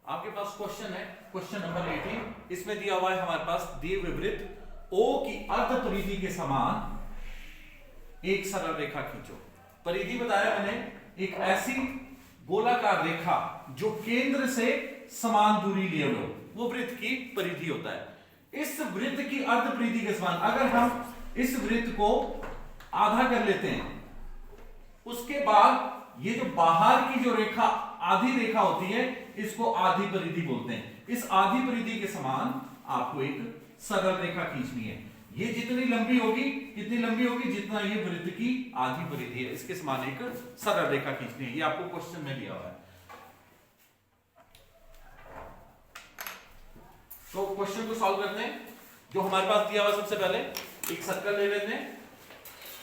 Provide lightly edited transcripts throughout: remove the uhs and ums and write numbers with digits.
आपके पास क्वेश्चन है, question number 18। इसमें दिया हुआ है हमारे पास दिए हुए वृत्त O की अर्ध परिधि के समान एक सरल रेखा खींचो। परिधि बताया मैंने, एक ऐसी गोलाकार रेखा जो केंद्र से समान दूरी लिए हुए हो, वो वृत्त की परिधि होता है। इस वृत्त की अर्ध परिधि के समान, अगर हम इस वृत्त को आधा कर लेते हैं, उसके बाद ये जो बाहर की जो रेखा आधी रेखा होती है, इसको आधी परिधि बोलते हैं। इस आधी परिधि के समान आपको एक सरल रेखा खींचनी है। ये जितनी लंबी होगी, कितनी लंबी होगी, जितना ये वृत्त की आधी परिधि है, इसके समान एक सरल रेखा खींचनी है। ये आपको क्वेश्चन में दिया हुआ है। तो क्वेश्चन को सॉल्व करते हैं। जो हमारे पास दिया हुआ, सबसे पहले एक सर्कल ले लेते हैं।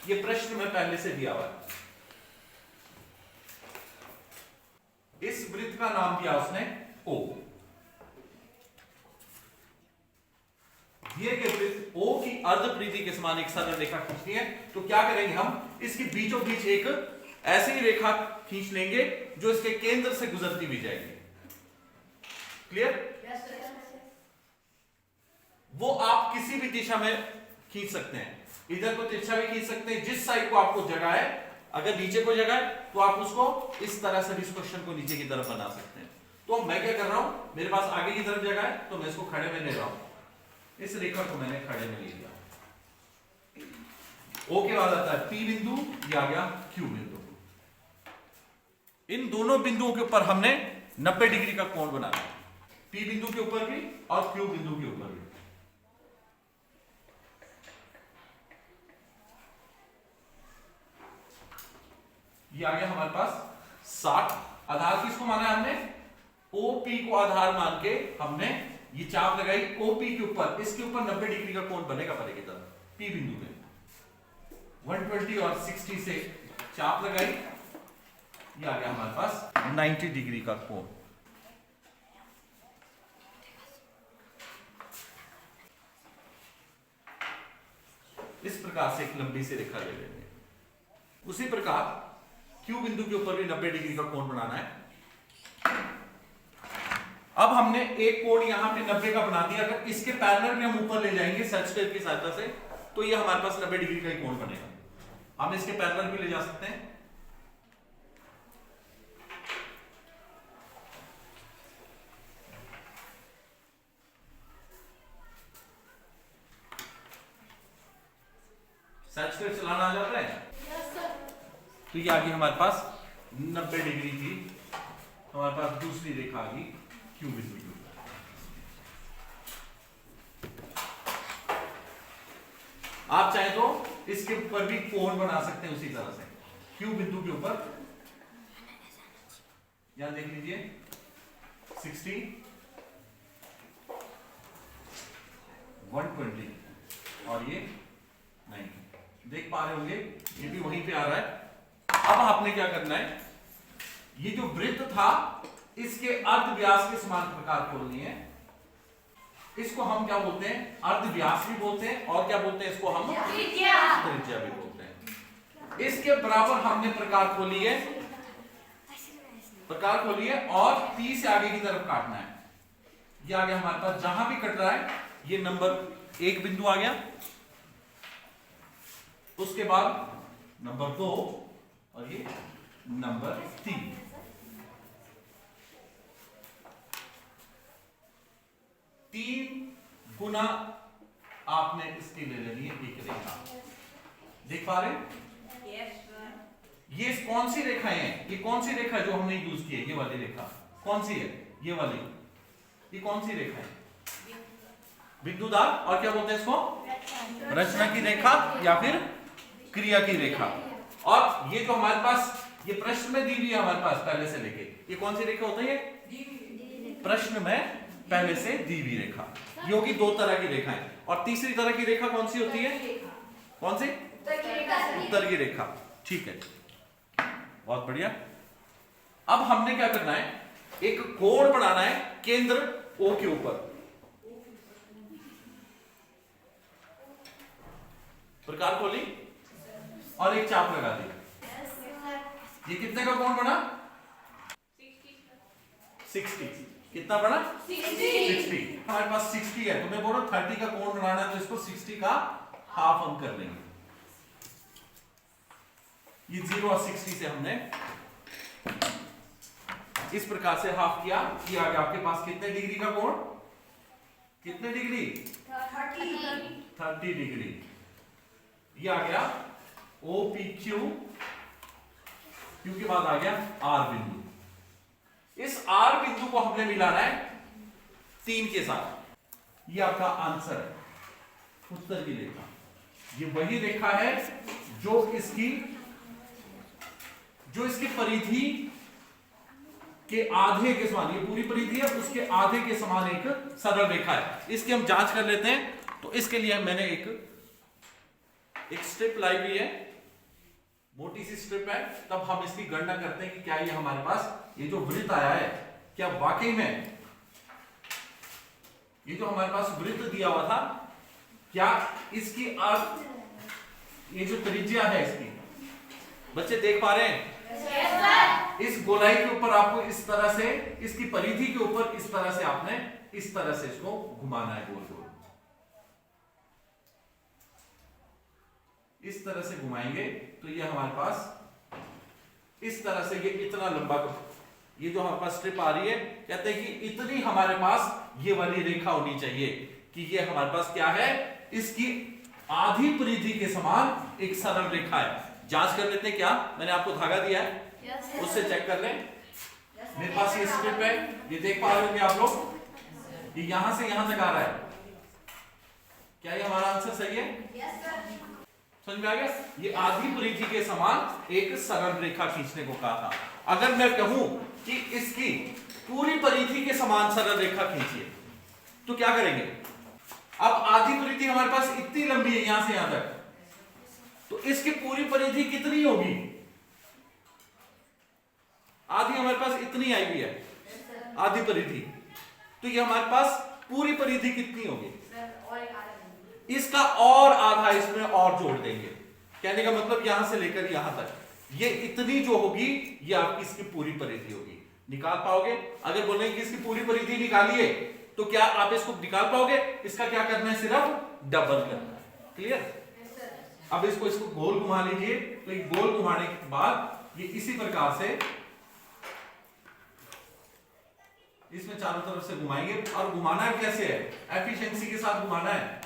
ये प्रश्न में पहले से दिया हुआ है। इस वृत्त का नाम दिया उसने O। दिए गए वृत्त O की अर्ध परिधि के समान एक सरल रेखा खींचनी है। तो क्या करेंगे हम, इसके बीचों बीच एक ऐसी रेखा खींच लेंगे जो इसके केंद्र से गुजरती भी जाएगी। क्लियर? वो आप किसी भी दिशा में खींच सकते हैं, इधर को तिरछा भी खींच सकते हैं, जिस साइड को आपको जगह है। अगर नीचे को जगह है तो आप उसको इस तरह से भी इस क्वेश्चन को नीचे की तरफ बना सकते हैं। तो मैं क्या कर रहा हूं, मेरे पास आगे की तरफ जगह है तो मैं इसको खड़े में ले रहा हूं। इस रेखा को मैंने खड़े में ले लिया। O के बाद आता है P बिंदु, ये आ गया Q बिंदु। इन दोनों बिंदुओं के ऊपर हमने 90 डिग्री का कोण बनाना है। P बिंदु के ऊपर भी और Q बिंदु के ऊपर भी। ये आ गया हमारे पास 60। आधार किसको माना है हमने, OP को आधार मान के हमने ये चाप लगाई OP के ऊपर। इसके ऊपर 90 डिग्री का कोण बनेगा परे की तरफ। P बिंदु पे 120 और 60 से चाप लगाई, ये आ गया हमारे पास 90 डिग्री का कोण। इस प्रकार से एक लंबी सी रेखा ले लेंगे। उसी प्रकार Q बिंदु के ऊपर भी 90 डिग्री का कोण बनाना है। अब हमने एक कोण यहां पे 90 का बना दिया। अगर इसके पैरेलल में हम ऊपर ले जाएंगे सेट स्क्वायर की सहायता से, तो ये हमारे पास 90 डिग्री का कोण बनेगा। हम इसके पैरेलल भी ले जा सकते हैं। सेट स्क्वायर चलाना आ जाता है। तो ये आ गई हमारे पास 90 डिग्री की, हमारे पास दूसरी रेखा आ गई Q बिंदु के ऊपर। आप चाहे तो इसके ऊपर भी कोण बना सकते हैं उसी तरह से। Q बिंदु के ऊपर यहां देख लीजिए 60, 120 और ये 90। देख पा रहे होंगे, ये भी वहीं पे आ रहा है। अब आपने क्या करना है, ये जो वृत्त था इसके अर्ध व्यास के समान प्रकार खोलनी है। इसको हम क्या बोलते हैं, अर्ध व्यास भी बोलते हैं, और क्या बोलते हैं इसको हम, त्रिज्या भी बोलते हैं। इसके बराबर हमने प्रकार खोली है, और 30 से आगे की तरफ काटना है। ये आ गया हमारे पास, जहां भी कट रहा है ये नंबर 1 बिंदु आ गया, उसके बाद नंबर 2 और ये नंबर 3। 3 गुना आपने इसकी ले लेनी है एक रेखा। देख पा रहे हैं? ये कौन सी रेखाएं हैं, ये कौन सी रेखा जो हमने यूज की है, ये वाली रेखा कौन सी है, ये वाली। ये कौन सी रेखा है, बिंदुदार, और क्या बोलते हैं इसको, रचना की रेखा या फिर क्रिया की रेखा। और ये जो हमारे पास ये प्रश्न में दी हुई है हमारे पास पहले से लेके, ये कौन सी रेखा होती है, प्रश्न में पहले से दी हुई रेखा। ये होगी 2 तरह की रेखाएं। और तीसरी तरह की रेखा कौन सी होती है, कौन सी, उत्तर की रेखा। ठीक है, बहुत बढ़िया। अब हमने क्या करना है, एक कोण बनाना है केंद्र O के ऊपर। प्रकार खोली और एक चाप लगा दी। ये कितने का कोण बना, 60। कितना बड़ा 60। हमारे पास 60 है, तो मैं बोल रहा हूं 30 का कोण बनाना है, तो इसको 60 का हाफ हम कर लेंगे। ये 0 और 60 से हमने इस प्रकार से हाफ किया। ये आ गया आपके पास कितने डिग्री का कोण, कितने डिग्री 30 डिग्री। ये आ गया OPQ, क्यू के बाद आ गया R बिंदु। इस R बिंदु को हमने मिलाना है 3 के साथ। ये आपका आंसर है, उत्तर की रेखा। ये वही रेखा है जो इसकी परिधि के आधे के समान, ये पूरी परिधि है, उसके आधे के समान एक सरल रेखा है। इसकी हम जांच कर लेते हैं। तो इसके लिए मैंने एक स्ट्रिप लाई हुई है, मोटी सी स्ट्रिप है। तब हम इसकी गणना करते हैं कि क्या ये हमारे पास ये जो वृत्त आया है, क्या वाकई में ये जो हमारे पास वृत्त दिया हुआ था, क्या इसकी ये जो त्रिज्या है इसकी, बच्चे देख पा रहे हैं? इस गोलाई के ऊपर आपको इस तरह से, इसकी परिधि के ऊपर इस तरह से आपने इस तरह से इसको घुमाना है, गोल गोल इस तरह से घुमाएंगे तो ये हमारे पास इस तरह से, ये इतना लंबा, ये जो हमारे पास स्ट्रिप आ रही है, कहते हैं कि इतनी हमारे पास ये वाली रेखा होनी चाहिए कि ये हमारे पास क्या है, इसकी आधी परिधि के समान एक सरल रेखा है। जांच कर लेते हैं, क्या मैंने आपको धागा दिया है उससे चेक कर लें। मेरे पास ये स्ट्रिप है, ये देख पा रहे होंगे आप लोग, ये यहां से यहां तक आ रहा है। क्या ये हमारा आंसर सही है? समझ में आ गया? ये आधी परिधि के समान एक सरल रेखा खींचने को कहा था। अगर मैं कहूं कि इसकी पूरी परिधि के समान सरल रेखा खींचिए, तो क्या करेंगे? अब आधी परिधि हमारे पास इतनी लंबी है यहां से यहां तक, तो इसकी पूरी परिधि कितनी होगी? आधी हमारे पास इतनी आई हुई है, आधी परिधि, तो ये हमारे पास पूरी परिधि कितनी होगी? इसका और आधा इसमें और जोड़ देंगे। कहने का मतलब यहां से लेकर यहां तक ये इतनी जो होगी, ये आपकी इसकी पूरी परिधि होगी। निकाल पाओगे? अगर बोलेंगे कि इसकी पूरी परिधि निकालिए, तो क्या आप इसको निकाल पाओगे? इसका क्या करना है? सिर्फ डबल करना है। क्लियर? अब इसको गोल घुमा लीजिए। तो एक गोल घुमाने के बाद ये इसी प्रकार से इसमें चारों तरफ से घुमाएंगे। और घुमाना कैसे है? एफिशिएंसी के साथ घुमाना है।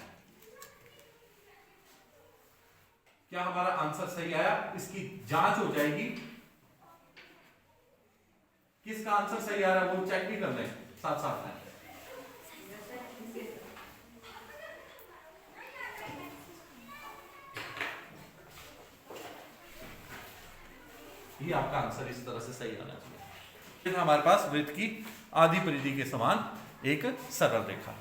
क्या हमारा आंसर सही आया? इसकी जांच हो जाएगी, किसका आंसर सही आ रहा है वो चेक भी कर लें साथ साथ में। ये आपका आंसर इस तरह से सही आना चाहिए। फिर हमारे पास वृत्त की आधी परिधि के समान एक सरल रेखा।